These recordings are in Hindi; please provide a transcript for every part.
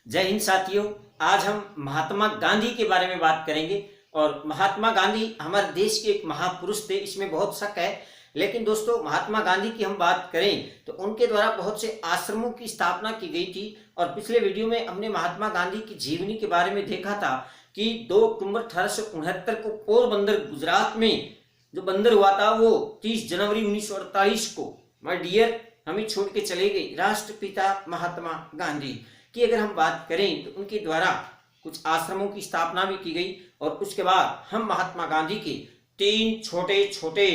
जय हिंद साथियों। आज हम महात्मा गांधी के बारे में बात करेंगे। और महात्मा गांधी हमारे देश के एक महापुरुष थे, इसमें बहुत शक है। लेकिन दोस्तों, महात्मा गांधी की हम बात करें तो उनके द्वारा बहुत से आश्रमों की स्थापना की गई थी। और पिछले वीडियो में हमने महात्मा गांधी की जीवनी के बारे में देखा था कि 2 अक्टूबर 1869 को पोरबंदर गुजरात में जो बंदर हुआ था वो 30 जनवरी 1948 को माय डियर हमें छोड़ के चले गए राष्ट्रपिता महात्मा गांधी की। अगर हम बात करें तो उनके द्वारा कुछ आश्रमों की स्थापना भी की गई। और उसके बाद हम महात्मा गांधी के 3 छोटे छोटे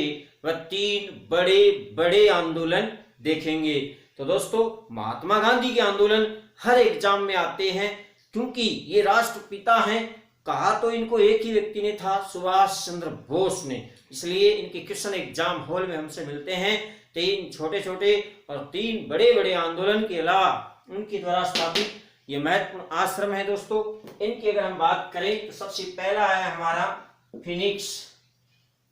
व 3 बड़े बड़े आंदोलन देखेंगे। तो दोस्तों, महात्मा गांधी के आंदोलन हर एग्जाम में आते हैं क्योंकि ये राष्ट्रपिता हैं। कहा तो इनको एक ही व्यक्ति ने था, सुभाष चंद्र बोस ने। इसलिए इनके क्वेश्चन एग्जाम हॉल में हमसे मिलते हैं। 3 छोटे छोटे और 3 बड़े बड़े आंदोलन के अलावा उनके द्वारा स्थापित ये महत्वपूर्ण आश्रम है। दोस्तों, इनकी अगर हम बात करें तो सबसे पहला है हमारा फिनिक्स।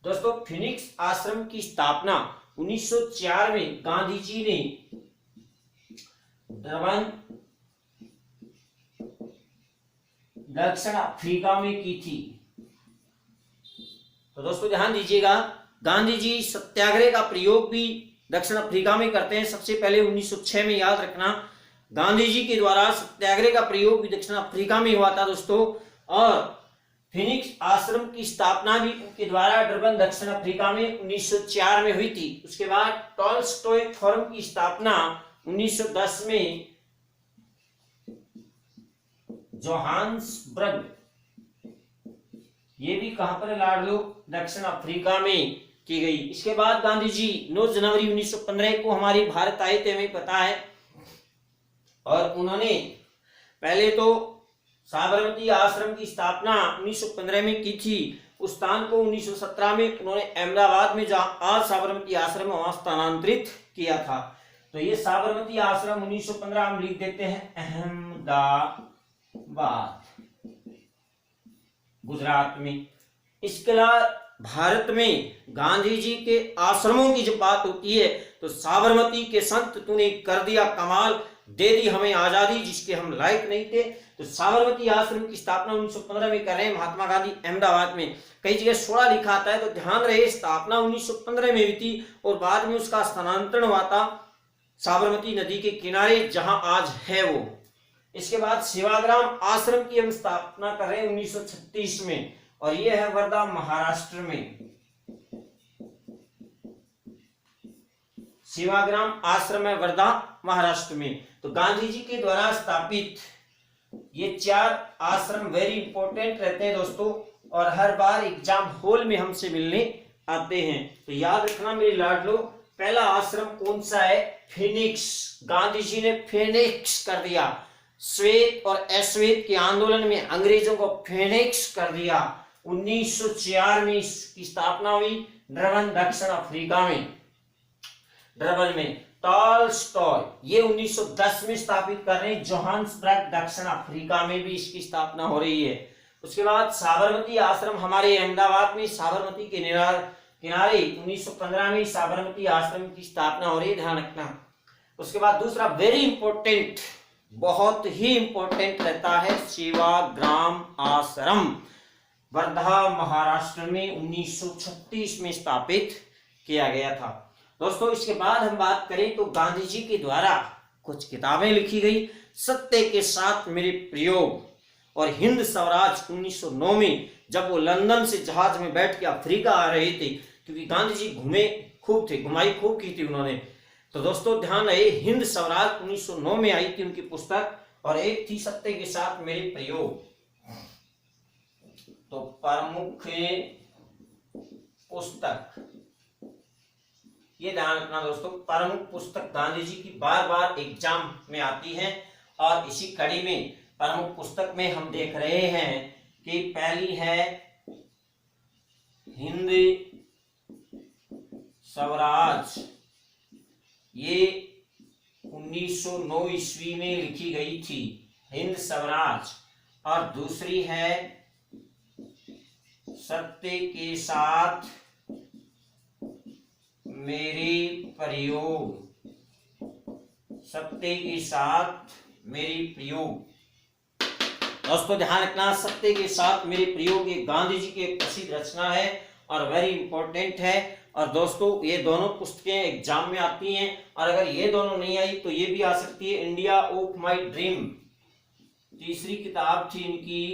दोस्तों, फिनिक्स आश्रम की स्थापना 1904 में गांधी जी ने डरबन दक्षिण अफ्रीका में की थी। तो दोस्तों ध्यान दीजिएगा, गांधी जी सत्याग्रह का प्रयोग भी दक्षिण अफ्रीका में करते हैं। सबसे पहले 1906 में, याद रखना, गांधी जी के द्वारा सत्याग्रह का प्रयोग भी दक्षिण अफ्रीका में हुआ था दोस्तों। और फिनिक्स आश्रम की स्थापना भी उनके द्वारा डरबन दक्षिण अफ्रीका में 1904 में हुई थी। उसके बाद टॉल्स्टॉय फोरम की स्थापना 1910 में जोहान्सबर्ग, ये भी कहां पर लाड लो, दक्षिण अफ्रीका में की गई। इसके बाद गांधी जी 9 जनवरी 1915 को हमारे भारत आए थे, हमें पता है। और उन्होंने पहले तो साबरमती आश्रम की स्थापना 1915 में की थी। उस स्थान को 1917 में उन्होंने अहमदाबाद में, जहां आज साबरमती आश्रम है, वहां स्थानांतरित किया था। तो ये साबरमती आश्रम 1915 हम लिख देते हैं अहमदाबाद, गुजरात में। इसके अलावा भारत में गांधी जी के आश्रमों की जब बात होती है तो साबरमती के संत तूने कर दिया कमाल, दे दी हमें आजादी जिसके हम लायक नहीं थे। तो साबरमती आश्रम की स्थापना 1915 में कर रहे हैं महात्मा गांधी अहमदाबाद में। कई जगह 16 लिखा आता है, तो ध्यान रहे स्थापना 1915 में हुई थी और बाद में उसका स्थानांतरण हुआ था साबरमती नदी के किनारे, जहां आज है वो। इसके बाद सेवाग्राम आश्रम की हम स्थापना कर रहे हैं 1936 में, और यह है वर्धा महाराष्ट्र में। सेवाग्राम आश्रम है वर्धा महाराष्ट्र में। तो गांधी जी के द्वारा स्थापित ये 4 आश्रम वेरी इंपॉर्टेंट रहते हैं दोस्तों, और हर बार एग्जाम हॉल में हमसे मिलने आते हैं। तो याद रखना मेरी लाडलो, पहला आश्रम कौन सा है? फिनिक्स। गांधी जी ने फिनिक्स कर दिया। श्वेत और अश्वेत के आंदोलन में अंग्रेजों को फिनिक्स कर दिया। 1904 में इसकी स्थापना हुई डरबन दक्षिण अफ्रीका में, डरबन में। टॉल्स्टॉय ये 1910 में स्थापित कर रहे हैं जोहान्सबर्ग दक्षिण अफ्रीका में भी इसकी स्थापना हो रही है। उसके बाद साबरमती आश्रम हमारे अहमदाबाद में, साबरमती के किनारे 1915 में साबरमती आश्रम की स्थापना हो रही है, ध्यान रखना। उसके बाद दूसरा वेरी इंपॉर्टेंट, बहुत ही इंपॉर्टेंट रहता है सेवाग्राम आश्रम, वर्धा महाराष्ट्र में 1936 में स्थापित किया गया था दोस्तों। इसके बाद हम बात करें तो गांधी जी के द्वारा कुछ किताबें लिखी गई। सत्य के साथ मेरे प्रयोग और हिंद स्वराज 1909 में, जब वो लंदन से जहाज में बैठ के अफ्रीका आ रहे थे, क्योंकि गांधी जी घूमे खूब थे, घुमाई खूब की थी उन्होंने। तो दोस्तों ध्यान रहे, हिंद स्वराज 1909 में आई थी उनकी पुस्तक, और एक थी सत्य के साथ मेरे प्रयोग। तो प्रमुख पुस्तक, ये ध्यान रखना दोस्तों, प्रमुख पुस्तक गांधी जी की बार बार एग्जाम में आती है। और इसी कड़ी में प्रमुख पुस्तक में हम देख रहे हैं कि पहली है हिंद स्वराज, ये 1909 ईस्वी में लिखी गई थी, हिंद स्वराज। और दूसरी है सत्य के साथ मेरे प्रयोग, सत्य के साथ मेरी प्रयोग, दोस्तों ध्यान रखना, सत्य के साथ मेरे प्रयोग, ये गांधी जी की प्रसिद्ध रचना है और वेरी इंपॉर्टेंट है। और दोस्तों ये दोनों पुस्तकें एग्जाम में आती हैं, और अगर ये दोनों नहीं आई तो ये भी आ सकती है, इंडिया ऑफ माय ड्रीम, तीसरी किताब थी इनकी,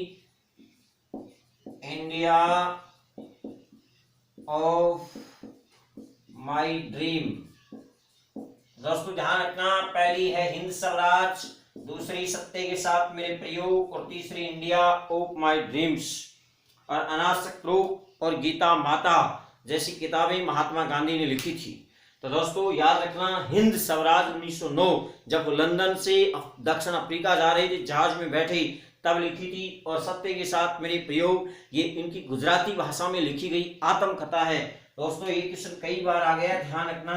इंडिया ऑफ माय ड्रीम। दोस्तों ध्यान रखना, पहली है हिंद स्वराज, दूसरी सत्य के साथ मेरे प्रयोग, और तीसरी इंडिया ऑफ माय ड्रीम्स। और अनासक्त रूप और गीता माता जैसी किताबें महात्मा गांधी ने लिखी थी। तो दोस्तों याद रखना, हिंद स्वराज 1909 जब वो लंदन से दक्षिण अफ्रीका जा रहे थे, जहाज में बैठे, तब लिखी थी। और सत्य के साथ मेरे प्रयोग, ये इनकी गुजराती भाषा में लिखी गई आत्मकथा है। दोस्तों ये क्वेश्चन कई बार आ गया, ध्यान रखना,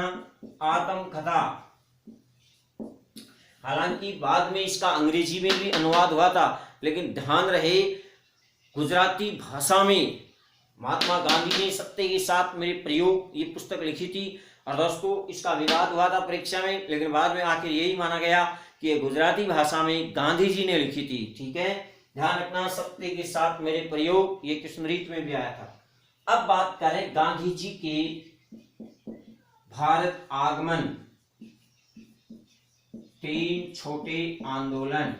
आत्मकथा। हालांकि बाद में इसका अंग्रेजी में भी अनुवाद हुआ था, लेकिन ध्यान रहे गुजराती भाषा में महात्मा गांधी ने सत्य के साथ मेरे प्रयोग ये पुस्तक लिखी थी। और दोस्तों इसका विवाद हुआ था परीक्षा में, लेकिन बाद में आखिर यही माना गया कि ये गुजराती भाषा में गांधी जी ने लिखी थी। ठीक है, ध्यान रखना, सत्य के साथ मेरे प्रयोग, ये कृष्ण रीत में भी आया था। अब बात करें गांधी जी के भारत आगमन, 3 छोटे आंदोलन,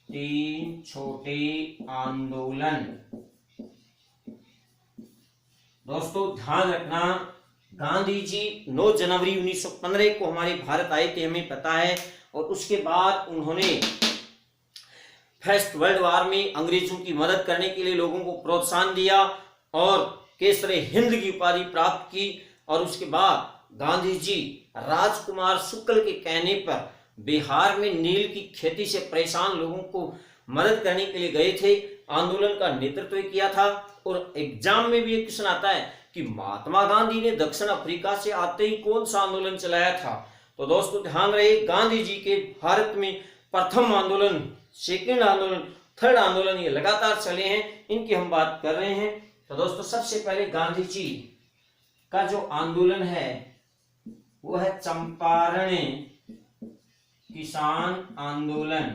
3 छोटे आंदोलन। दोस्तों ध्यान रखना, गांधी जी 9 जनवरी 1915 को हमारे भारत आए थे, हमें पता है। और उसके बाद उन्होंने फर्स्ट वर्ल्ड वॉर में अंग्रेजों की मदद करने के लिए लोगों को प्रोत्साहन दिया और केसरे हिंद की उपाधि प्राप्त की। और उसके बाद गांधी जी राजकुमार शुक्ल के कहने पर बिहार में नील की खेती से परेशान लोगों को मदद करने के लिए गए थे, आंदोलन का नेतृत्व किया था। और एग्जाम में भी एक क्वेश्चन आता है कि महात्मा गांधी ने दक्षिण अफ्रीका से आते ही कौन सा आंदोलन चलाया था। तो दोस्तों ध्यान रहे, गांधी जी के भारत में प्रथम आंदोलन, सेकंड आंदोलन, थर्ड आंदोलन ये लगातार चले हैं, इनकी हम बात कर रहे हैं। तो दोस्तों सबसे पहले गांधी जी का जो आंदोलन है वो है चंपारण किसान आंदोलन।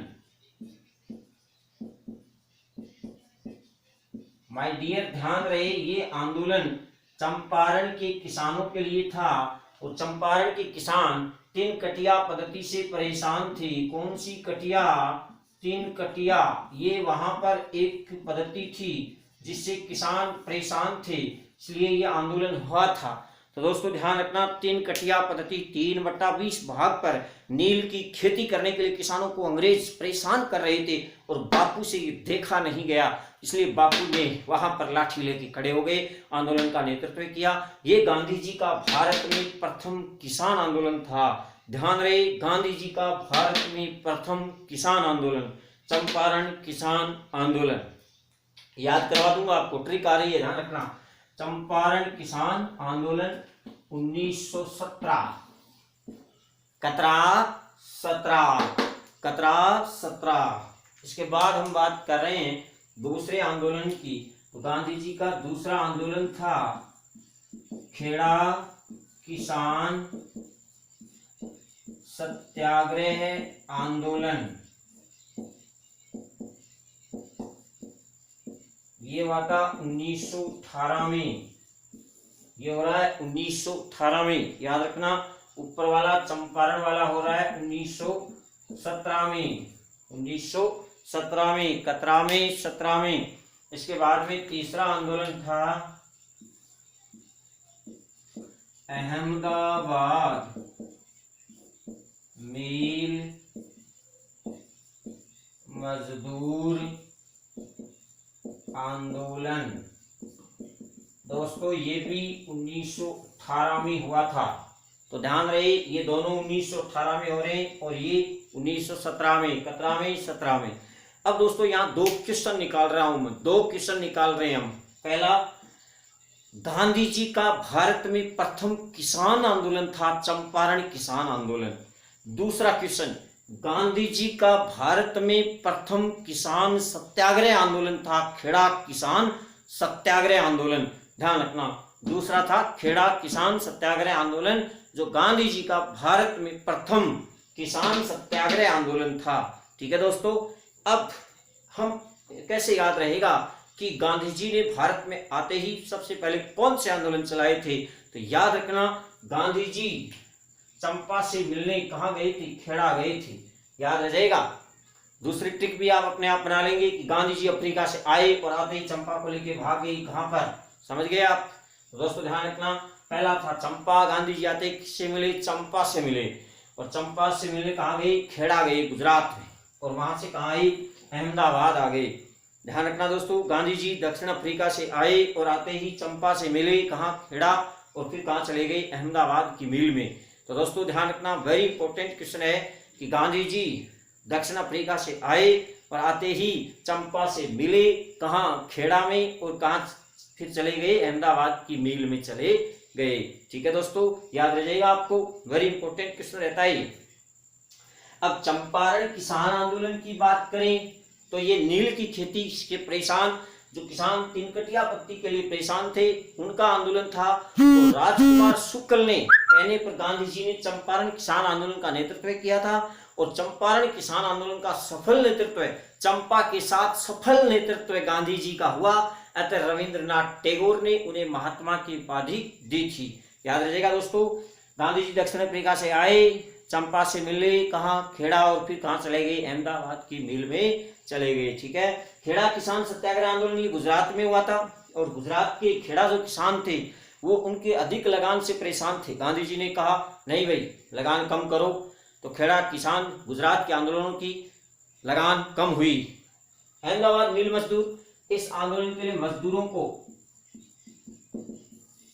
माय डियर ध्यान रहे, ये आंदोलन चंपारण के किसानों के लिए था। और चंपारण के किसान 3 कटिया पद्धति से परेशान थे। कौन सी कटिया? 3 कटिया, ये वहां पर एक पद्धति थी जिससे किसान परेशान थे, इसलिए ये आंदोलन हुआ था। तो दोस्तों ध्यान रखना, 3 कटिया पद्धति 3/20 भाग पर नील की खेती करने के लिए किसानों को अंग्रेज परेशान कर रहे थे और बापू से ये देखा नहीं गया, इसलिए बापू ने वहां पर लाठी लेके खड़े हो गए, आंदोलन का नेतृत्व किया। ये गांधी जी का भारत में प्रथम किसान आंदोलन था। ध्यान रहे, गांधी जी का भारत में प्रथम किसान आंदोलन, चंपारण किसान आंदोलन। याद करवा दूंगा आपको, ट्रिक आ रही है, ध्यान रखना। चंपारण किसान आंदोलन 1917, कतरा 17। इसके बाद हम बात कर रहे हैं दूसरे आंदोलन की। तो गांधी जी का दूसरा आंदोलन था खेड़ा किसान सत्याग्रह आंदोलन। ये हुआ था 1918 में, ये हो रहा है 1918 में, याद रखना। ऊपर वाला चंपारण वाला हो रहा है 1917 में, 1917 में, कतरा में 17 में। इसके बाद में तीसरा आंदोलन था अहमदाबाद मिल मजदूर आंदोलन। दोस्तों ये भी 1918 में हुआ था। तो ध्यान रहे, ये दोनों 1918 में हो रहे हैं और ये 1917 में, 17 में, 17 में। अब दोस्तों यहाँ 2 क्वेश्चन निकाल रहा हूं मैं, 2 क्वेश्चन निकाल रहे हैं हम। पहला, गांधी जी का भारत में प्रथम किसान आंदोलन था चंपारण किसान आंदोलन। दूसरा क्वेश्चन, गांधी जी का भारत में प्रथम किसान सत्याग्रह आंदोलन था खेड़ा किसान सत्याग्रह आंदोलन। ध्यान रखना, दूसरा था खेड़ा किसान सत्याग्रह आंदोलन, जो गांधी जी का भारत में प्रथम किसान सत्याग्रह आंदोलन था। ठीक है दोस्तों, अब हम कैसे याद रहेगा कि गांधी जी ने भारत में आते ही सबसे पहले कौन से आंदोलन चलाए थे? तो याद रखना, गांधी जी चंपा से मिलने कहाँ गए थे? खेड़ा गए थे। याद रह जाएगा। दूसरी ट्रिक भी आप अपने आप बना लेंगे कि गांधी जी अफ्रीका से आए और आते ही चंपा को लेके भाग गए। कहां पर? समझ गए आप? तो दोस्तों ध्यान रखना, पहला था चंपा। गांधी जी आते किससे मिले? चंपा से मिले। और चंपा से मिलने कहाँ गए? खेड़ा गए, गुजरात में। और वहां से कहाँ आई? अहमदाबाद आ गए। ध्यान रखना दोस्तों, गांधी जी दक्षिण अफ्रीका से आए और आते ही चंपा से मिले, कहाँ? खेड़ा। और फिर कहाँ चले गए? अहमदाबाद की मिल में। तो दोस्तों ध्यान रखना, वेरी इंपॉर्टेंट क्वेश्चन है कि गांधी जी दक्षिण अफ्रीका से आए और आते ही चंपा से मिले, कहाँ? खेड़ा में। और कहाँ फिर चले गए? अहमदाबाद की मिल में चले गए। ठीक है दोस्तों, याद रह जाएगा आपको, वेरी इंपॉर्टेंट क्वेश्चन रहता है। अब चंपारण किसान आंदोलन की बात करें तो ये नील की खेती के परेशान जो किसान तिनकटिया पत्ती के लिए परेशान थे, उनका आंदोलन था। तो राजकुमार शुक्ल ने कहने पर गांधी जी ने चंपारण किसान आंदोलन का नेतृत्व किया था। और चंपारण किसान आंदोलन का सफल नेतृत्व, चंपा के साथ सफल नेतृत्व गांधी जी का हुआ। अतः रविंद्रनाथ टैगोर ने उन्हें महात्मा की उपाधि दी थी। याद रखिएगा दोस्तों, गांधी जी दक्षिण अफ्रीका से आए, चंपा से मिले, कहाँ? खेड़ा। और फिर कहाँ चले गए? अहमदाबाद की मिल में चले गए। ठीक है। खेड़ा किसान सत्याग्रह आंदोलन ये गुजरात में हुआ था। और गुजरात के खेड़ा जो किसान थे वो उनके अधिक लगान से परेशान थे। गांधी जी ने कहा नहीं भाई, लगान कम करो। तो खेड़ा किसान गुजरात के आंदोलनों की लगान कम हुई। अहमदाबाद मिल मजदूर, इस आंदोलन के लिए मजदूरों को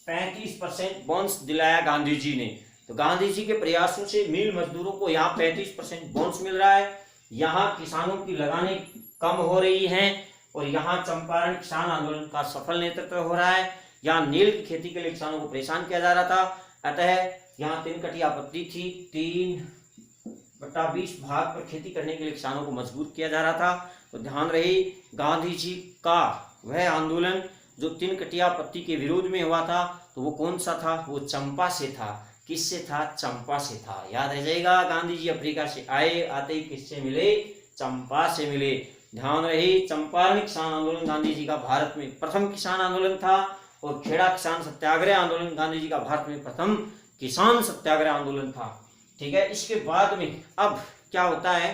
35% बोनस दिलाया गांधी जी ने। तो गांधी जी के प्रयासों से मिल मजदूरों को यहाँ 35% बोनस मिल रहा है। यहाँ किसानों की लगाने कम हो रही हैं। और यहाँ चंपारण किसान आंदोलन का सफल नेतृत्व हो रहा है। यहाँ नील की खेती के लिए किसानों को परेशान किया जा रहा था। अतः यहाँ तिनकटिया पत्ती थी, 3/20 भाग पर खेती करने के लिए किसानों को मजबूर किया जा रहा था। तो ध्यान रहे, गांधी जी का वह आंदोलन जो तिनकटिया पत्ती के विरोध में हुआ था, तो वो कौन सा था? वो चंपा से था। किससे था? चंपा से था। याद रह जाएगा, गांधी जी अफ्रीका से आए, आते ही किससे मिले? चंपा से मिले। ध्यान रहे, चंपारण किसान आंदोलन गांधी जी का भारत में प्रथम किसान आंदोलन था। और खेड़ा किसान सत्याग्रह आंदोलन गांधी जी का भारत में प्रथम किसान सत्याग्रह आंदोलन था। ठीक है। इसके बाद में अब क्या होता है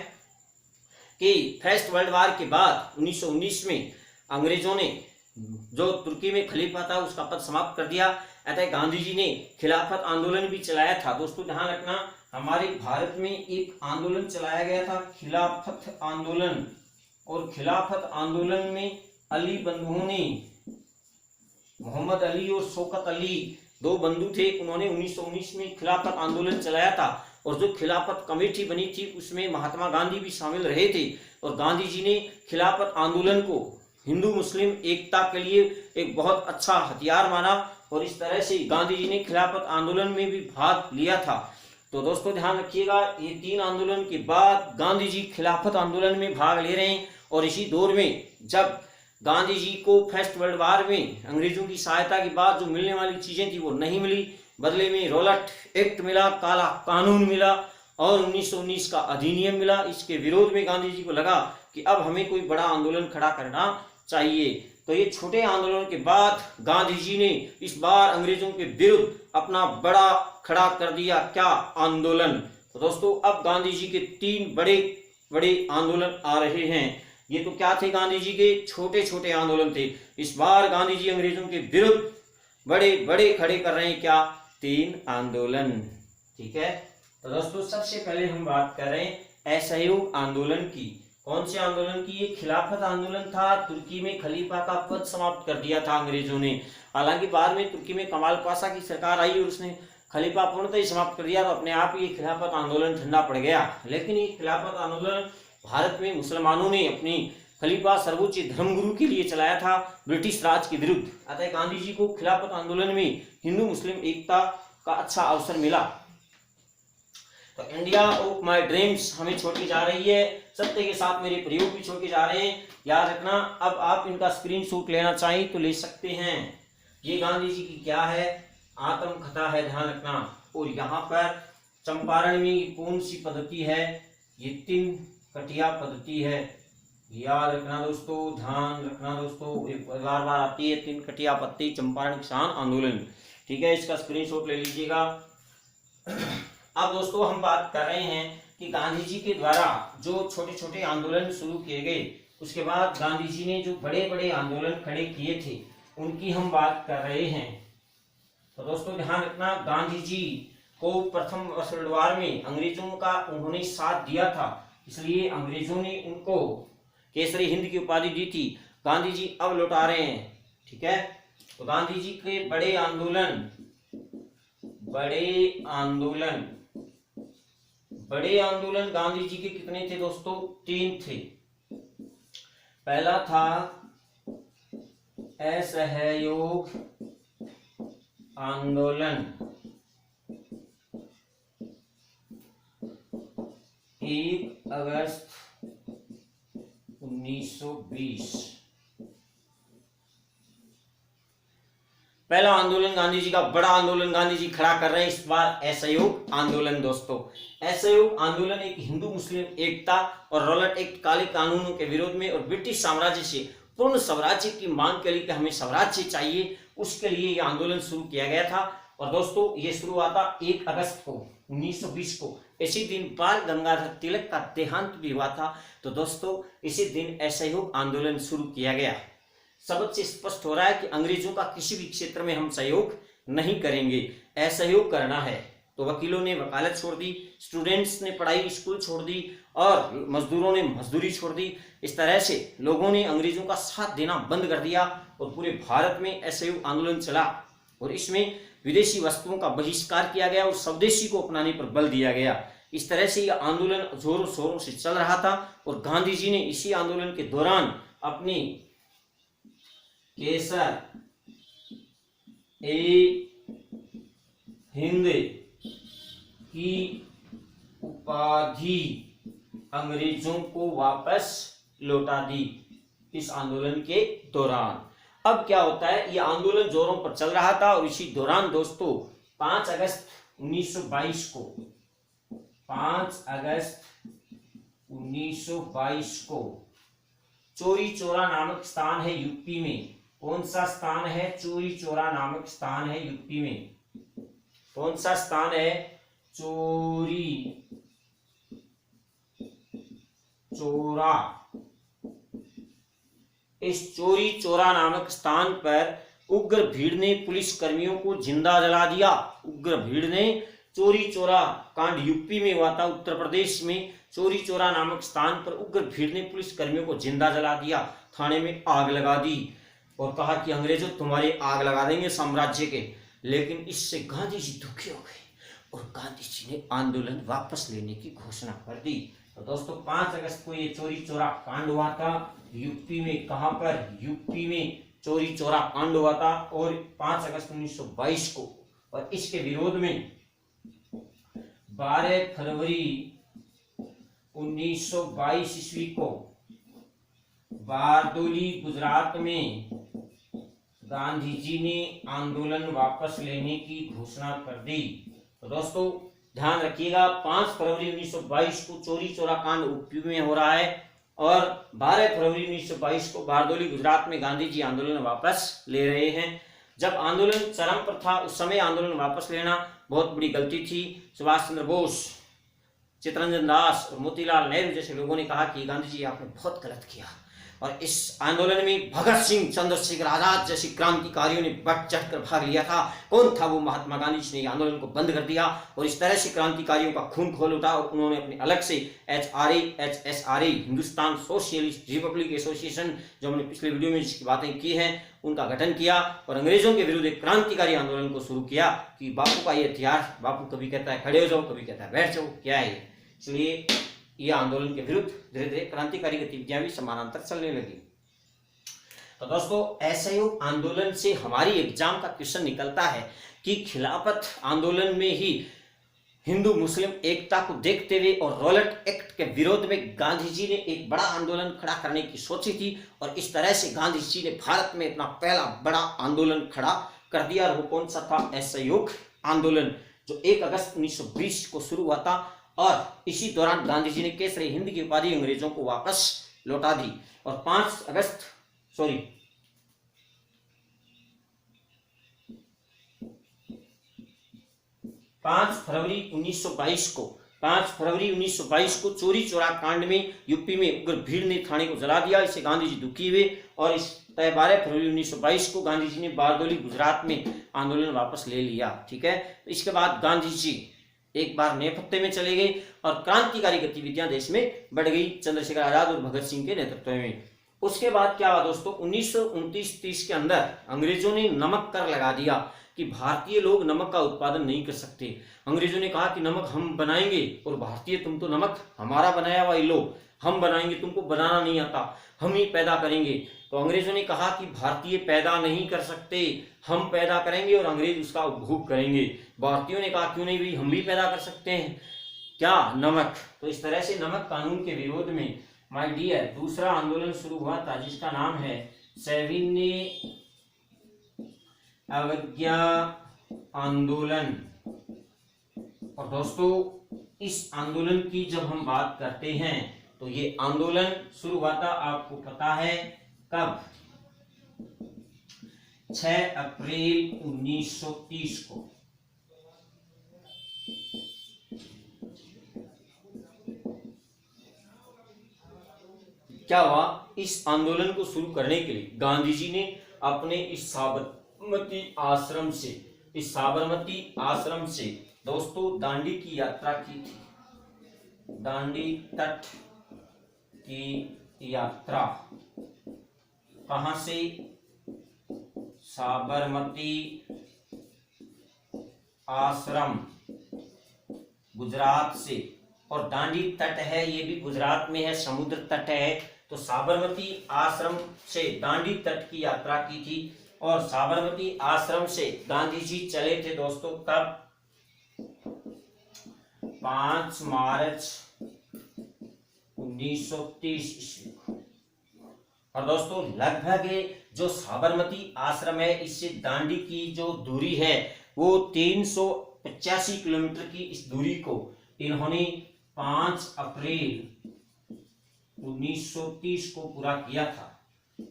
कि फर्स्ट वर्ल्ड वार के बाद 1919 में अंग्रेजों ने जो तुर्की में खलीफा था उसका पद समाप्त कर दिया। अतः गांधी जी ने खिलाफत आंदोलन भी चलाया था। दोस्तों ध्यान रखना, हमारे भारत में एक आंदोलन चलाया गया था, खिलाफत आंदोलन। और खिलाफत आंदोलन में अली बंधुओं ने, मोहम्मद अली और शौकत अली दो बंधु थे, उन्होंने 1919 में खिलाफत आंदोलन चलाया था। और जो खिलाफत कमेटी बनी थी उसमें महात्मा गांधी भी शामिल रहे थे। और गांधी जी ने खिलाफत आंदोलन को हिंदू मुस्लिम एकता के लिए एक बहुत अच्छा हथियार माना। और इस तरह से गांधी जी ने खिलाफत आंदोलन में भी भाग लिया था। तो दोस्तों ध्यान रखिएगा, ये 3 आंदोलन के बाद गांधी जी खिलाफत आंदोलन में भाग ले रहे हैं। और इसी दौर में जब गांधी जी को फर्स्ट वर्ल्ड वार में अंग्रेजों की सहायता के बाद जो मिलने वाली चीजें थी वो नहीं मिली, बदले में रॉलेट एक्ट मिला, काला कानून मिला और 1919 का अधिनियम मिला। इसके विरोध में गांधी जी को लगा कि अब हमें कोई बड़ा आंदोलन खड़ा करना चाहिए। तो ये छोटे आंदोलन के बाद गांधी जी ने इस बार अंग्रेजों के विरुद्ध अपना बड़ा खड़ा कर दिया, क्या? आंदोलन। तो दोस्तों अब गांधी जी के 3 बड़े बड़े आंदोलन आ रहे हैं। ये तो क्या थे? गांधी जी के छोटे छोटे आंदोलन थे। इस बार गांधी जी अंग्रेजों के विरुद्ध बड़े बड़े खड़े कर रहे हैं, क्या? 3 आंदोलन। ठीक है। तो दोस्तों सबसे पहले हम बात कर रहे हैं असहयोग आंदोलन की। कौन से आंदोलन की? ये खिलाफत आंदोलन था। तुर्की में खलीफा का पद समाप्त कर दिया था अंग्रेजों ने। हालांकि बाद में तुर्की में कमाल पाशा की सरकार आई और उसने खलीफा पूर्णतः ही समाप्त कर दिया, तो अपने आप ही खिलाफत आंदोलन ठंडा पड़ गया। लेकिन ये खिलाफत आंदोलन भारत में मुसलमानों ने अपनी खलीफा सर्वोच्च धर्मगुरु के लिए चलाया था, ब्रिटिश राज के विरुद्ध। अतः गांधी जी को खिलाफत आंदोलन में हिंदू मुस्लिम एकता का अच्छा अवसर मिला। तो इंडिया ऑफ माय ड्रीम्स हमें छोड़ती जा रही है, सत्य के साथ मेरे प्रयोग भी छोड़ के जा रहे हैं। याद रखना, अब आप इनका स्क्रीनशॉट लेना चाहें तो ले सकते हैं। ये गांधी जी की क्या है? आत्मकथा है, ध्यान रखना। और यहाँ पर चंपारण में कौन सी पद्धति है? ये तिनकटिया पद्धति है। याद रखना दोस्तों, ध्यान रखना दोस्तों, बार बार आती है 3 कटिया पत्ती चंपारण किसान आंदोलन। ठीक है, इसका स्क्रीनशॉट ले लीजिएगा। अब दोस्तों हम बात कर रहे हैं कि गांधी जी के द्वारा जो छोटे छोटे आंदोलन शुरू किए गए, उसके बाद गांधी जी ने जो बड़े बड़े आंदोलन खड़े किए थे उनकी हम बात कर रहे हैं। तो दोस्तों ध्यान रखना, गांधी जी को प्रथम वर्ल्ड वॉर में अंग्रेजों का उन्होंने साथ दिया था, इसलिए अंग्रेजों ने उनको केसरी हिंद की उपाधि दी थी। गांधी जी अब लौटा रहे हैं। ठीक है, तो गांधी जी के बड़े आंदोलन गांधी जी के कितने थे दोस्तों? 3 थे। पहला था असहयोग आंदोलन, 1 अगस्त 1920। पहला आंदोलन गांधी जी का बड़ा आंदोलन गांधी जी खड़ा कर रहे हैं इस बार, असहयोग आंदोलन। दोस्तों असहयोग आंदोलन एक हिंदू मुस्लिम एकता और रॉलेट एक्ट काले कानूनों के विरोध में और ब्रिटिश साम्राज्य से पूर्ण स्वराज्य की मांग के लिए कि हमें स्वराज्य चाहिए, उसके लिए यह आंदोलन शुरू किया गया था। और दोस्तों ये शुरू हुआ था 1 अगस्त को 1920 को। इसी दिन बाल गंगाधर तिलक का देहांत भी हुआ था। तो दोस्तों इसी दिन असहयोग आंदोलन शुरू किया गया। सबक से स्पष्ट हो रहा है कि अंग्रेजों का किसी भी क्षेत्र में हम सहयोग नहीं करेंगे, असहयोग करना है। तो वकीलों ने वकालत छोड़ दी, स्टूडेंट्स ने पढ़ाई स्कूल छोड़ दी और मजदूरों ने मजदूरी छोड़ दी। इस तरह से लोगों ने अंग्रेजों का साथ देना बंद कर दिया और पूरे भारत में असहयोग आंदोलन चला और इसमें विदेशी वस्तुओं का बहिष्कार किया गया और स्वदेशी को अपनाने पर बल दिया गया। इस तरह से यह आंदोलन जोरों शोरों से चल रहा था और गांधी जी ने इसी आंदोलन के दौरान अपनी केसर ए हिंद की उपाधि अंग्रेजों को वापस लौटा दी इस आंदोलन के दौरान। अब क्या होता है, यह आंदोलन जोरों पर चल रहा था और इसी दौरान दोस्तों 5 अगस्त 1922 को 5 अगस्त 1922 को चौरी चौरा नामक स्थान है यूपी में। कौन सा स्थान है? चौरी चौरा नामक स्थान है यूपी में। कौन सा स्थान है? चौरी चौरा। इस चौरी चौरा नामक स्थान पर उग्र भीड़ ने पुलिस कर्मियों को जिंदा जला दिया। उग्र भीड़ ने चौरी चौरा कांड यूपी में हुआ था, उत्तर प्रदेश में चौरी चौरा नामक स्थान पर उग्र भीड़ ने पुलिस कर्मियों को जिंदा जला दिया, थाने में आग लगा दी और कहा कि अंग्रेजों तुम्हारे आग लगा देंगे साम्राज्य के। लेकिन इससे गांधी जी दुखी हो गए और गांधी जी ने आंदोलन वापस लेने की घोषणा कर दी। तो दोस्तों 5 अगस्त को ये चौरी चौरा कांड हुआ था यूपी में। कहां पर? यूपी में चौरी चौरा कांड हुआ था और 5 अगस्त 1922 को। और इसके विरोध में 12 फरवरी 1922 ईस्वी को बारदोली गुजरात में गांधी जी ने आंदोलन वापस लेने की घोषणा कर दी। तो दोस्तों ध्यान रखिएगा, 5 फरवरी 1922 को चौरी चौरा कांड यूपी में हो रहा है और 12 फरवरी 1922 को बारदोली गुजरात में गांधी जी आंदोलन वापस ले रहे हैं। जब आंदोलन चरम पर था उस समय आंदोलन वापस लेना बहुत बड़ी गलती थी। सुभाष चंद्र बोस, चित्तरंजन दास और मोतीलाल नेहरू जैसे लोगों ने कहा कि गांधी जी आपने बहुत गलत किया। और इस आंदोलन में भगत सिंह, चंद्रशेखर आजाद जैसे क्रांतिकारियों ने बढ़ चढ़कर भाग लिया था। कौन था वो? महात्मा गांधी, जिसने आंदोलन को बंद कर दिया और इस तरह से क्रांतिकारियों का खून खोल उठा और उन्होंने अपने अलग से HSRA Hindustan socialist Republic association, जो हमने पिछले वीडियो में जिसकी बातें की हैं, उनका गठन किया और अंग्रेजों के विरुद्ध एक क्रांतिकारी आंदोलन को शुरू किया। कि बापू का ये हथियार, बापू कभी कहता है खड़े हो जाओ, कभी कहता है बैठ जाओ, क्या है। इसलिए यह आंदोलन के विरुद्ध धीरे धीरे क्रांतिकारी गतिविधियां भी समानांतर चलने लगी। तो दोस्तों असहयोग आंदोलन से हमारी एग्जाम का क्वेश्चन निकलता है कि खिलाफत आंदोलन में ही हिंदू मुस्लिम एकता को देखते हुए और रॉलेट एक्ट के विरोध में गांधी जी ने एक बड़ा आंदोलन खड़ा करने की सोची थी और इस तरह से गांधी जी ने भारत में अपना पहला बड़ा आंदोलन खड़ा कर दिया। और वो कौन सा था? असहयोग आंदोलन, जो 1 अगस्त 1920 को शुरू हुआ था। और इसी दौरान गांधी जी ने केसरी हिंद की उपाधि अंग्रेजों को वापस लौटा दी। और 5 फरवरी 1922 को चोरी चोरा कांड में यूपी में उग्र भीड़ ने थाने को जला दिया। इससे गांधी जी दुखी हुए और इस 12 फरवरी 1922 को गांधी जी ने बारदोली गुजरात में आंदोलन वापस ले लिया। ठीक है, तो इसके बाद गांधी जी एक बार नेपथ्य में चले गए और क्रांतिकारी गतिविधियां देश में बढ़ गई चंद्रशेखर आजाद और भगत सिंह के नेतृत्व में। उसके बाद क्या हुआ दोस्तों, 1929-30 के अंदर अंग्रेजों ने नमक कर लगा दिया कि भारतीय लोग नमक का उत्पादन नहीं कर सकते। अंग्रेजों ने कहा कि नमक हम बनाएंगे और भारतीय तुम तो नमक हमारा बनाया हुआ लो, हम बनाएंगे, तुमको बनाना नहीं आता, हम ही पैदा करेंगे। तो अंग्रेजों ने कहा कि भारतीय पैदा नहीं कर सकते, हम पैदा करेंगे और अंग्रेज उसका उपभोग करेंगे। भारतीयों ने कहा क्यों नहीं भाई, हम भी पैदा कर सकते हैं क्या, नमक। तो इस तरह से नमक कानून के विरोध में माय डियर दूसरा आंदोलन शुरू हुआ था जिसका नाम है सविनय अवज्ञा आंदोलन। और दोस्तों इस आंदोलन की जब हम बात करते हैं तो ये आंदोलन शुरू हुआ था, आपको पता है कब, 6 अप्रैल 1930 को। क्या हुआ, इस आंदोलन को शुरू करने के लिए गांधी जी ने अपने इस साबरमती आश्रम से दोस्तों दांडी की यात्रा की थी। दांडी तट की यात्रा कहां से, साबरमती आश्रम गुजरात से। और दांडी तट है ये भी गुजरात में है, समुद्र तट है। तो साबरमती आश्रम से दांडी तट की यात्रा की थी। और साबरमती आश्रम से गांधी जी चले थे दोस्तों कब, 5 मार्च 1930 ईस्वी को। और दोस्तों लगभग जो साबरमती आश्रम है इससे दांडी की जो दूरी है वो 385 किलोमीटर की इस दूरी को इन्होंने 5 अप्रैल 1930 को पूरा किया था।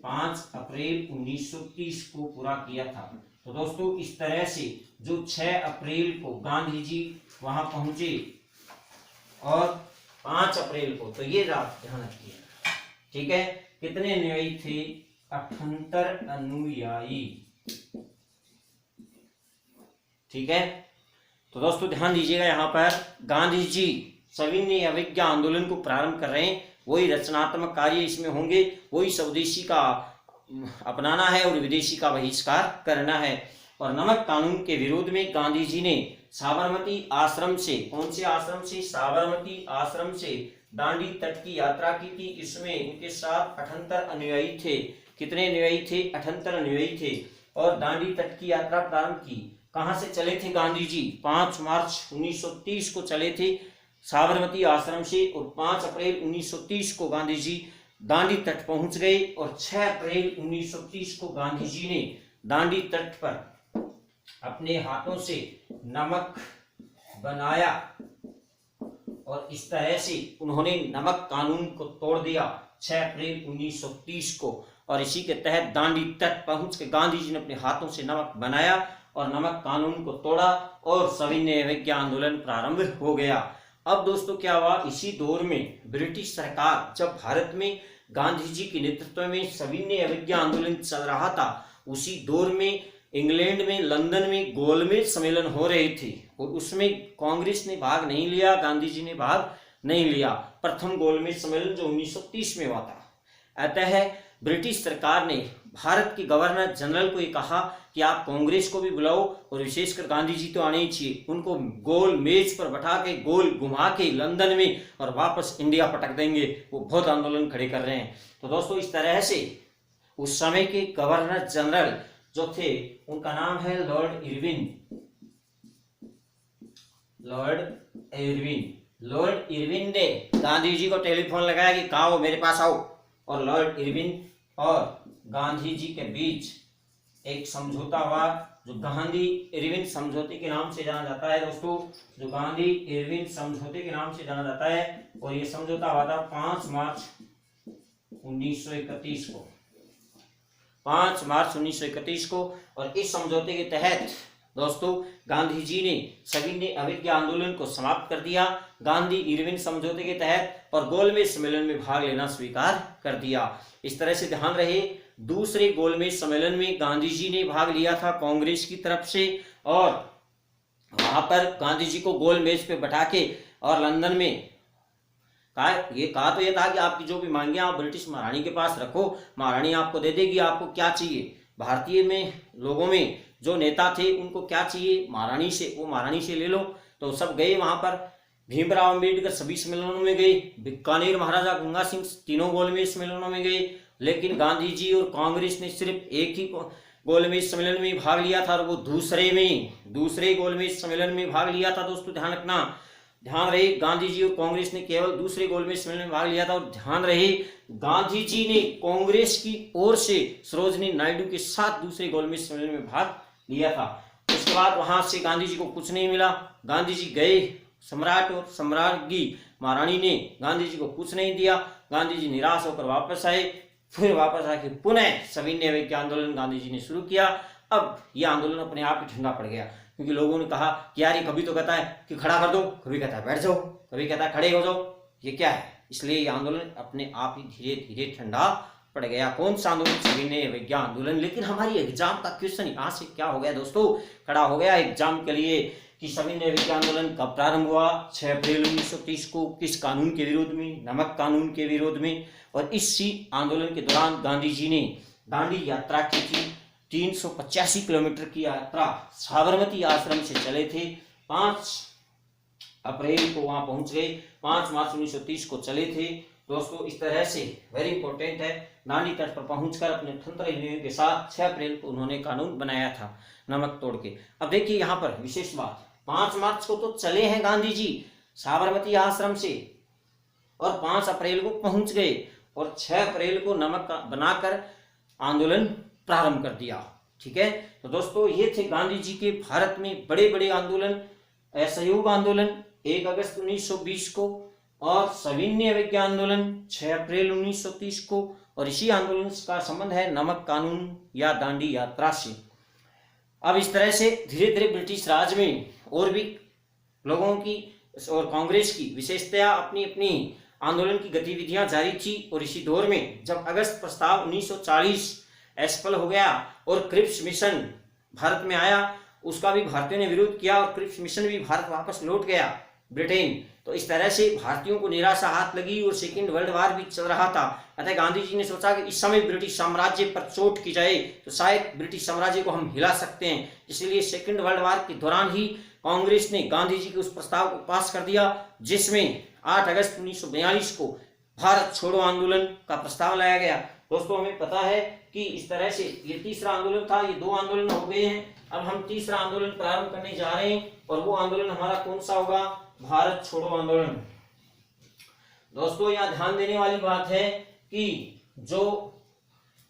5 अप्रैल 1930 को पूरा किया था। तो दोस्तों इस तरह से जो 6 अप्रैल को गांधी जी वहां पहुंचे और 5 अप्रैल को, तो ये रात ध्यान रखिए, ठीक है। कितने अनुयायी थे, 78 अनुयायी, ठीक है। तो दोस्तों ध्यान दीजिएगा, यहाँ पर गांधी जी सविनय अवज्ञा आंदोलन को प्रारंभ कर रहे हैं। वही रचनात्मक कार्य इसमें होंगे, वही स्वदेशी का अपनाना है और विदेशी का बहिष्कार करना है। और नमक कानून के विरोध में गांधी जी ने साबरमती आश्रम से, कौन से आश्रम से, साबरमती आश्रम से दांडी तट की यात्रा की थी। इसमें इनके साथ 78 अनुयायी थे। कितने अनुयायी थे, 78 अनुयायी थे। और दांडी तट की यात्रा प्रारंभ की, कहां से चले थे गांधी जी, 5 मार्च 1930 को चले थे साबरमती आश्रम से। और 5 अप्रैल 1930 को गांधी जी दांडी तट पहुंच गए। और 6 अप्रैल 1930 को गांधी जी ने दांडी तट पर अपने हाथों से नमक बनाया और इस तरह से उन्होंने नमक कानून को तोड़ दिया 6 अप्रैल 1930 को। और इसी के तहत दांडी तट पहुंच के गांधी जी ने अपने हाथों से नमक बनाया और नमक कानून को तोड़ा और सविनय अवज्ञा आंदोलन प्रारंभ हो गया। अब दोस्तों क्या हुआ, इसी दौर में ब्रिटिश सरकार, जब भारत में गांधी जी के नेतृत्व में सविनय अवज्ञा आंदोलन चल रहा था, उसी दौर में इंग्लैंड में, लंदन में गोलमेज सम्मेलन हो रहे थे और उसमें कांग्रेस ने भाग नहीं लिया, गांधी जी ने भाग नहीं लिया। प्रथम गोलमेज सम्मेलन जो 1930 में हुआ था। अतः ब्रिटिश सरकार ने भारत के गवर्नर जनरल को ये कहा कि आप कांग्रेस को भी बुलाओ और विशेषकर गांधी जी तो आने ही चाहिए, उनको गोल मेज पर बैठा के गोल घुमा के लंदन में और वापस इंडिया पटक देंगे, वो बहुत आंदोलन खड़े कर रहे हैं। तो दोस्तों इस तरह से उस समय के गवर्नर जनरल जो थे उनका नाम है लॉर्ड इरविन। लॉर्ड इरविन ने गांधी जी को टेलीफोन लगाया कि कहाँ हो, मेरे पास आओ। और लॉर्ड इरविन और गांधी जी के बीच एक समझौता हुआ जो गांधी इरविन समझौते के नाम से जाना जाता है दोस्तों, जो गांधी इरविन समझौते के नाम से जाना जाता है। और ये समझौता हुआ था 5 मार्च 1931 को, 5 मार्च 1931 को। और इस समझौते के तहत दोस्तों गांधी जी ने सविनय अवज्ञा आंदोलन को समाप्त कर दिया गांधी इरविन समझौते के तहत, और गोलमेज सम्मेलन में भाग लेना स्वीकार कर दिया। इस तरह से ध्यान रहे, दूसरे गोलमेज सम्मेलन में गांधी जी ने भाग लिया था कांग्रेस की तरफ से, और वहां पर गांधी जी को गोल मेज पे बैठा के और लंदन में कहा तो ये था कि आपकी जो भी मांगे आप ब्रिटिश महारानी के पास रखो, महारानी आपको दे देगी, आपको क्या चाहिए। भारतीय में लोगों में जो नेता थे उनको क्या चाहिए, महारानी से, वो महारानी से ले लो। तो सब गए वहां पर, भीमराव अम्बेडकर सभी सम्मेलनों में गए, बीकानेर महाराजा गंगा सिंह तीनों गोलमेज सम्मेलनों में गए, लेकिन गांधी जी और कांग्रेस ने सिर्फ एक ही गोलमेज सम्मेलन में भाग लिया था, और वो दूसरे गोलमेज सम्मेलन में भाग लिया था। दोस्तों ध्यान रखना, ध्यान रहे, गांधी जी और कांग्रेस ने केवल दूसरे गोलमेज सम्मेलन में भाग लिया था। और ध्यान रहे, गांधी जी ने कांग्रेस की ओर से सरोजिनी नायडू के साथ दूसरे गोलमेज सम्मेलन में भाग लिया था। उसके बाद वहां से गांधी जी को कुछ नहीं मिला, गांधी जी गए, सम्राट और सम्राज्ञी महारानी ने गांधी जी को कुछ नहीं दिया, गांधी जी निराश होकर वापस आए। फिर वापस आके पुनः सविनय अवज्ञा आंदोलन गांधी जी ने शुरू किया। अब यह आंदोलन अपने आप ही ठंडा पड़ गया, क्योंकि लोगों ने कहा कि यार ये कभी तो कहता है कि खड़ा कर दो, कभी कहता है बैठ जाओ, कभी कहता है खड़े हो जाओ, ये क्या है। इसलिए ये आंदोलन अपने आप ही धीरे धीरे ठंडा पड़ गया। कौन सा आंदोलन, सविनय अवज्ञा आंदोलन। लेकिन हमारी एग्जाम का क्वेश्चन यहाँ से क्या हो गया दोस्तों, खड़ा हो गया एग्जाम के लिए कि सविनय अवज्ञा आंदोलन कब प्रारंभ हुआ, 6 अप्रैल 1930 को, किस कानून के विरोध में, नमक कानून के विरोध में। और इसी आंदोलन के दौरान गांधी जी ने दांडी यात्रा की थी, 385 किलोमीटर की यात्रा साबरमती आश्रम से चले थे। 5 अप्रैल को वहां पहुंच गए, 5 मार्च 1930 को चले थे। दोस्तों इस तरह से वेरी इंपॉर्टेंट है, दांडी तट पर पहुंचकर अपने तंत्र के साथ 6 अप्रैल को उन्होंने कानून बनाया था नमक तोड़ के। अब देखिए यहाँ पर विशेष बात, 5 मार्च को तो चले हैं गांधी जी साबरमती आश्रम से, और 5 अप्रैल को पहुंच गए, और 6 अप्रैल को नमक बनाकर आंदोलन प्रारंभ कर दिया। ठीक है, तो दोस्तों ये थे गांधी जी के भारत में बड़े बड़े आंदोलन, असहयोग आंदोलन 1 अगस्त 1920 को, और सविनय अवज्ञा आंदोलन 6 अप्रैल 1930 को, और इसी आंदोलन का संबंध है नमक कानून या दांडी यात्रा से। अब इस तरह से धीरे धीरे ब्रिटिश राज में और भी लोगों की और कांग्रेस की विशेषतया अपनी अपनी आंदोलन की गतिविधियां जारी थी। और इसी दौर में जब अगस्त प्रस्ताव 1940 असफल हो गया और क्रिप्स मिशन भारत में आया, उसका भी भारतीयों ने विरोध किया, और क्रिप्स मिशन भी भारत वापस लौट गया ब्रिटेन। तो इस तरह से भारतीयों को निराशा हाथ लगी, और सेकेंड वर्ल्ड वॉर भी चल रहा था। अतः गांधी जी ने सोचा कि इस समय ब्रिटिश साम्राज्य पर चोट की जाए तो शायद ब्रिटिश साम्राज्य को हम हिला सकते हैं। इसलिए सेकेंड वर्ल्ड वॉर के दौरान ही कांग्रेस ने गांधी जी के उस प्रस्ताव को पास कर दिया, जिसमें 8 अगस्त 1942 को भारत छोड़ो आंदोलन का प्रस्ताव लाया गया। दोस्तों हमें पता है कि इस तरह से ये तीसरा आंदोलन था, ये 2 आंदोलन हो गए हैं। अब हम तीसरा आंदोलन प्रारंभ करने जा रहे हैं, और वो आंदोलन हमारा कौन सा होगा, भारत छोड़ो आंदोलन। दोस्तों यहाँ ध्यान देने वाली बात है कि जो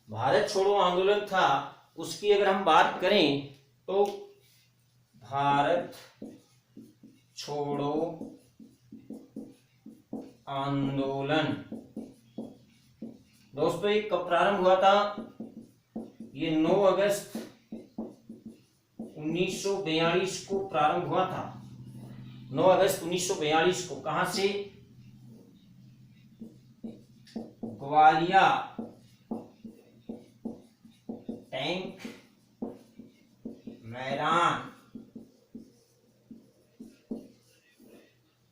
भारत छोड़ो आंदोलन था उसकी अगर हम बात करें तो भारत छोड़ो आंदोलन दोस्तों ये कब प्रारंभ हुआ था, ये 9 अगस्त 1942 को प्रारंभ हुआ था। 9 अगस्त 1942 को कहां से, ग्वालिया टैंक मैदान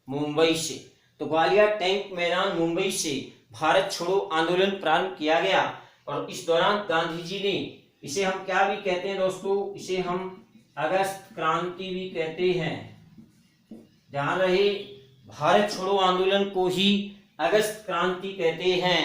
मुंबई से। तो ग्वालियर टैंक मैदान मुंबई से भारत छोड़ो आंदोलन प्रारंभ किया गया। और इस दौरान गांधी जी ने, इसे हम क्या भी कहते हैं दोस्तों, इसे हम अगस्त क्रांति भी कहते हैं। ध्यान रहे, भारत छोड़ो आंदोलन को ही अगस्त क्रांति कहते हैं।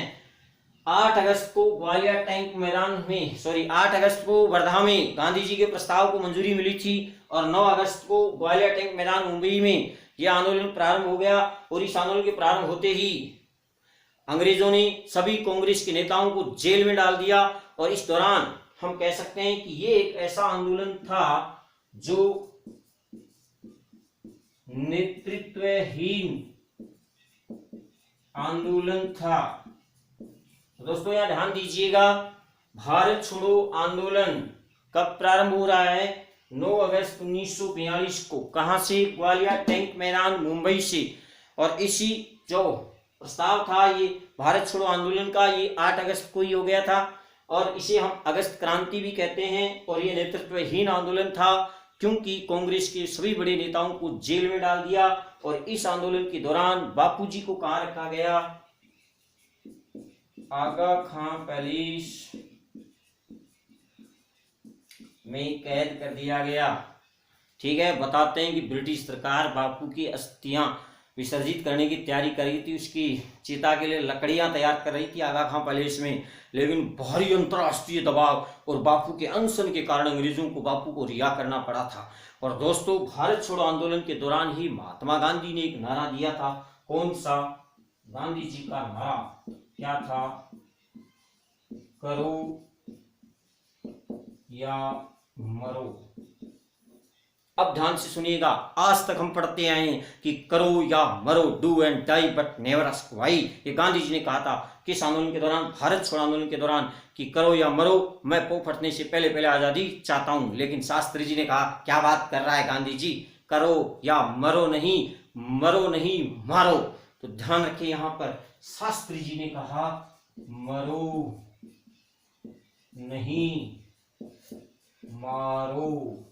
8 अगस्त को ग्वालियर टैंक मैदान में 8 अगस्त को वर्धा में गांधी जी के प्रस्ताव को मंजूरी मिली थी, और 9 अगस्त को ग्वालियर टैंक मैदान मुंबई में यह आंदोलन प्रारंभ हो गया। और इस आंदोलन के प्रारंभ होते ही अंग्रेजों ने सभी कांग्रेस के नेताओं को जेल में डाल दिया। और इस दौरान हम कह सकते हैं कि ये एक ऐसा आंदोलन था जो नेतृत्वहीन आंदोलन था। दोस्तों यहाँ ध्यान दीजिएगा, भारत छोड़ो आंदोलन कब प्रारंभ हो रहा है? 9 अगस्त 1942 को। कहां से? ग्वालियर टैंक मैदान, मुंबई से। और इसी जो प्रस्ताव था ये भारत छोड़ो आंदोलन का, ये 8 अगस्त को ही हो गया था और इसे हम अगस्त क्रांति भी कहते हैं। और ये नेतृत्वहीन आंदोलन था क्योंकि कांग्रेस के सभी बड़े नेताओं को जेल में डाल दिया। और इस आंदोलन के दौरान बापूजी को कहां रखा गया? आगा खां पैलेस में कैद कर दिया गया। ठीक है, बताते हैं कि ब्रिटिश सरकार बापू की अस्थियां विसर्जित करने की तैयारी कर रही थी, उसकी चिता के लिए लकड़ियां तैयार कर रही थी आगा खां पैलेस में। लेकिन भारी अंतर्राष्ट्रीय दबाव और बापू के अनशन के कारण अंग्रेजों को बापू को रिहा करना पड़ा था। और दोस्तों भारत छोड़ो आंदोलन के दौरान ही महात्मा गांधी ने एक नारा दिया था। कौन सा? गांधी जी का नारा क्या था? करो या मरो। अब ध्यान से सुनिएगा, आज तक हम पढ़ते आए हैं कि करो या मरो, do and die but never ask why. ये गांधी जी ने कहा था किस आंदोलन के दौरान? भारत छोड़ो आंदोलन के दौरान, कि करो या मरो, मैं पो फटने से पहले पहले आजादी चाहता हूं। लेकिन शास्त्री जी ने कहा क्या बात कर रहा है गांधी जी, करो या मरो नहीं, मरो नहीं मारो। तो ध्यान रखिए यहाँ पर शास्त्री जी ने कहा मरो नहीं मारो।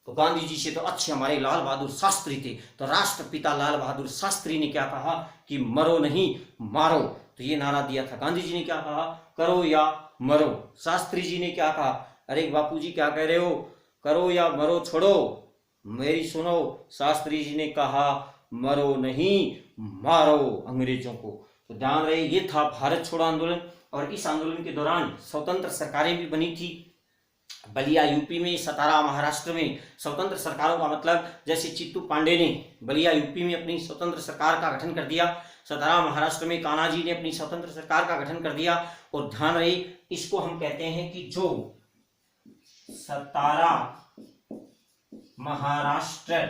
तो गांधी जी से तो अच्छे हमारे लाल बहादुर शास्त्री थे, तो राष्ट्रपिता लाल बहादुर शास्त्री ने क्या कहा कि मरो नहीं मारो। तो ये नारा दिया था। गांधी जी ने क्या कहा? करो या मरो। शास्त्री जी ने क्या कहा? अरे बापू जी क्या कह रहे हो, करो या मरो छोड़ो, मेरी सुनो। शास्त्री जी ने कहा मरो नहीं मारो अंग्रेजों को। तो ध्यान रहे, ये था भारत छोड़ो आंदोलन। और इस आंदोलन के दौरान स्वतंत्र सरकारें भी बनी थी। बलिया यूपी में, सतारा महाराष्ट्र में। स्वतंत्र सरकारों का मतलब जैसे चित्तू पांडे ने बलिया यूपी में अपनी स्वतंत्र सरकार का गठन कर दिया, सतारा महाराष्ट्र में कान्हाजी ने अपनी स्वतंत्र सरकार का गठन कर दिया। और ध्यान रहे, इसको हम कहते हैं कि जो सतारा महाराष्ट्र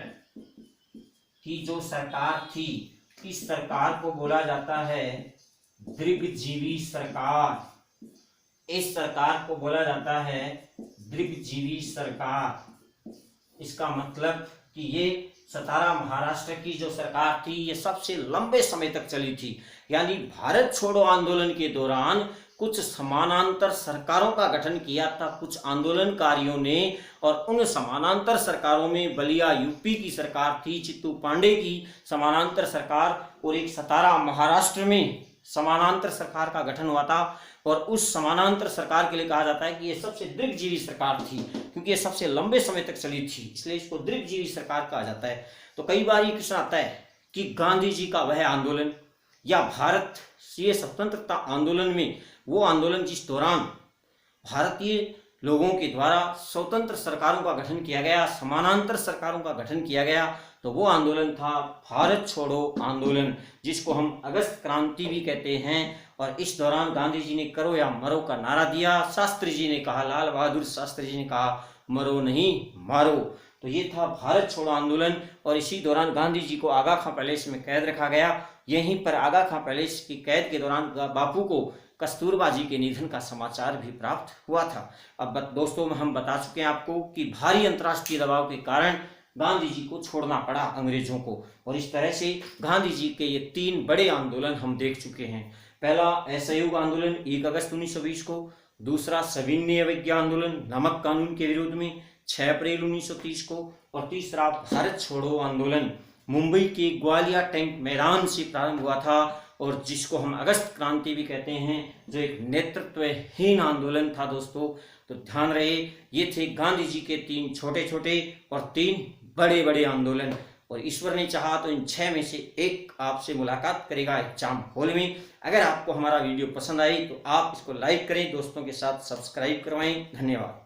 की जो सरकार थी, इस सरकार को बोला जाता है दीर्घजीवी सरकार। इस सरकार को बोला जाता है दीर्घजीवी सरकार। इसका मतलब कि ये सतारा महाराष्ट्र की जो सरकार थी ये सबसे लंबे समय तक चली थी। यानी भारत छोड़ो आंदोलन के दौरान कुछ समानांतर सरकारों का गठन किया था कुछ आंदोलनकारियों ने। और उन समानांतर सरकारों में बलिया यूपी की सरकार थी, चित्तू पांडे की समानांतर सरकार, और एक सतारा महाराष्ट्र में समानांतर सरकार का गठन हुआ था। और उस समानांतर सरकार के लिए कहा जाता है कि ये सबसे दीर्घजीवी सरकार थी, क्योंकि ये सबसे लंबे समय तक चली थी, इसलिए इसको दीर्घजीवी सरकार कहा जाता है। तो कई बार ये प्रश्न आता है कि गांधी जी का वह आंदोलन या भारत ये स्वतंत्रता आंदोलन में वो आंदोलन जिस दौरान भारतीय लोगों के द्वारा स्वतंत्र सरकारों का गठन किया गया, समानांतर सरकारों का गठन किया गया, तो वो आंदोलन था भारत छोड़ो आंदोलन, जिसको हम अगस्त क्रांति भी कहते हैं। और इस दौरान गांधी जी ने करो या मरो का नारा दिया। शास्त्री जी ने कहा, लाल बहादुर शास्त्री जी ने कहा मरो नहीं मारो। तो ये था भारत छोड़ो आंदोलन। और इसी दौरान गांधी जी को आगा खां पैलेस में कैद रखा गया। यहीं पर आगा खां पैलेस की कैद के दौरान बापू को कस्तूरबा जी के निधन का समाचार भी प्राप्त हुआ था। अब दोस्तों हम बता चुके हैं आपको कि भारी अंतर्राष्ट्रीय दबाव के कारण गांधी जी को छोड़ना पड़ा अंग्रेजों को। और इस तरह से गांधी जी के ये 3 बड़े आंदोलन हम देख चुके हैं। पहला असहयोग आंदोलन 1 अगस्त 1920 को, दूसरा सविनय अवज्ञा आंदोलन नमक कानून के विरोध में 6 अप्रैल 1930 को, और तीसरा भारत छोड़ो आंदोलन मुंबई के ग्वालियर टैंक मैदान से प्रारंभ हुआ था, और जिसको हम अगस्त क्रांति भी कहते हैं, जो एक नेतृत्वहीन आंदोलन था दोस्तों। तो ध्यान रहे, ये थे गांधी जी के 3 छोटे छोटे और 3 बड़े बड़े आंदोलन। और ईश्वर ने चाहा तो इन 6 में से एक आपसे मुलाकात करेगा एग्जाम हॉल में। अगर आपको हमारा वीडियो पसंद आई तो आप इसको लाइक करें, दोस्तों के साथ सब्सक्राइब करवाएं। धन्यवाद।